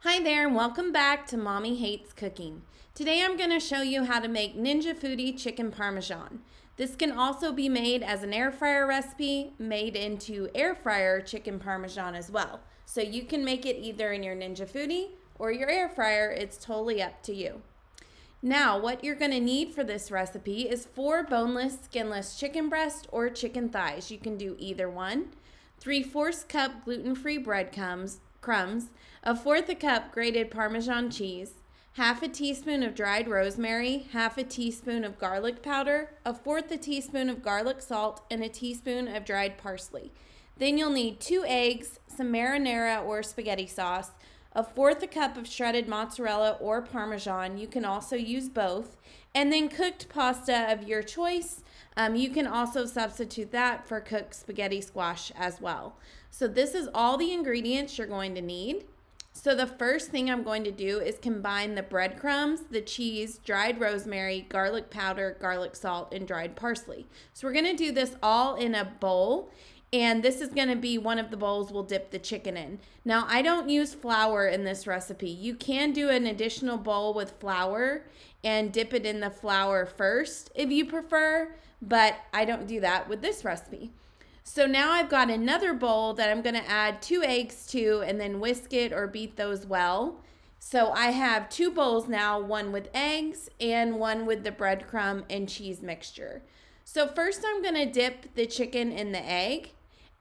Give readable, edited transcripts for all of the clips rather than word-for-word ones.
Hi there and welcome back to Mommy Hates Cooking. Today I'm going to show you how to make Ninja Foodi chicken parmesan. This can also be made as an air fryer recipe, made into air fryer chicken parmesan as well. So you can make it either in your Ninja Foodi or your air fryer, it's totally up to you. Now what you're going to need for this recipe is 4 boneless, skinless chicken breast or chicken thighs. You can do either one. 3/4 cup gluten-free breadcrumbs, a 1/4 a cup grated Parmesan cheese, half a teaspoon of dried rosemary, half a teaspoon of garlic powder, a 1/4 a teaspoon of garlic salt, and a teaspoon of dried parsley. Then you'll need 2 eggs, some marinara or spaghetti sauce, a 1/4 a cup of shredded mozzarella or Parmesan. You can also use both. And then cooked pasta of your choice. You can also substitute that for cooked spaghetti squash as well. So this is all the ingredients you're going to need. So the first thing I'm going to do is combine the breadcrumbs, the cheese, dried rosemary, garlic powder, garlic salt, and dried parsley. So we're going to do this all in a bowl. And this is going to be one of the bowls we'll dip the chicken in. Now, I don't use flour in this recipe. You can do an additional bowl with flour and dip it in the flour first if you prefer, but I don't do that with this recipe. So now I've got another bowl that I'm going to add 2 eggs to and then whisk it or beat those well. So I have 2 bowls now, one with eggs and one with the breadcrumb and cheese mixture. So first I'm going to dip the chicken in the egg.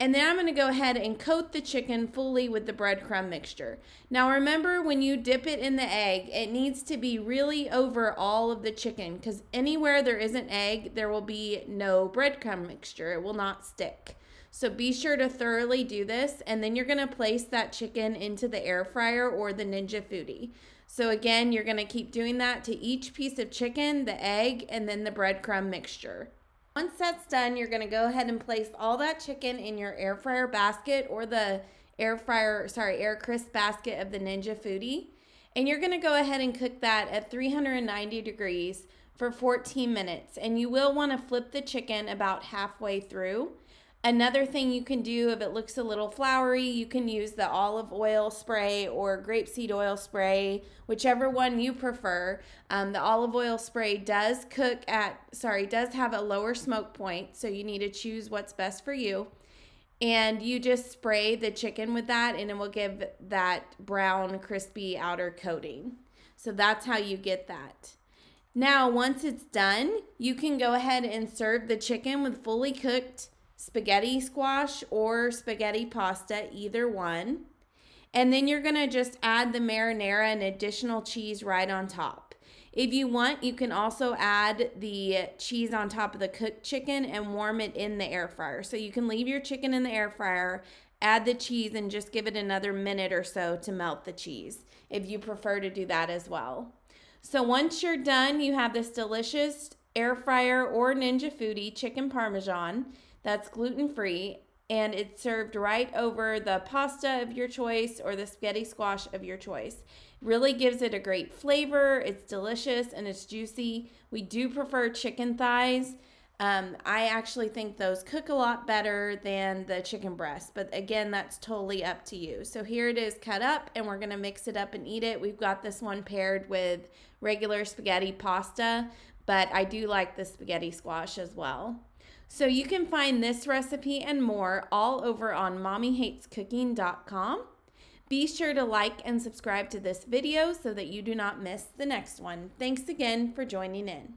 And then I'm going to go ahead and coat the chicken fully with the breadcrumb mixture. Now remember, when you dip it in the egg, it needs to be really over all of the chicken, because anywhere there isn't egg, there will be no breadcrumb mixture. It will not stick. So be sure to thoroughly do this, and then you're going to place that chicken into the air fryer or the Ninja Foodi. So again, you're going to keep doing that to each piece of chicken, the egg, and then the breadcrumb mixture. Once that's done, you're going to go ahead and place all that chicken in your air fryer basket or the air crisp basket of the Ninja Foodi. And you're going to go ahead and cook that at 390 degrees for 14 minutes. And you will want to flip the chicken about halfway through. Another thing you can do, if it looks a little floury, you can use the olive oil spray or grapeseed oil spray, whichever one you prefer. The olive oil spray does have a lower smoke point, so you need to choose what's best for you. And you just spray the chicken with that, and it will give that brown, crispy outer coating. So that's how you get that. Now, once it's done, you can go ahead and serve the chicken with fully cooked spaghetti squash or spaghetti pasta, either one. And then you're going to just add the marinara and additional cheese right on top. If you want, you can also add the cheese on top of the cooked chicken and warm it in the air fryer. So you can leave your chicken in the air fryer, add the cheese, and just give it another minute or so to melt the cheese, if you prefer to do that as well. So once you're done, you have this delicious air fryer or Ninja Foodi chicken parmesan that's gluten-free, and it's served right over the pasta of your choice or the spaghetti squash of your choice. Really gives it a great flavor. It's delicious and it's juicy. We do prefer chicken thighs. I actually think those cook a lot better than the chicken breast, but again, that's totally up to you. So here it is cut up, and we're gonna mix it up and eat it. We've got this one paired with regular spaghetti pasta, but I do like the spaghetti squash as well. So you can find this recipe and more all over on mommyhatescooking.com. Be sure to like and subscribe to this video so that you do not miss the next one. Thanks again for joining in.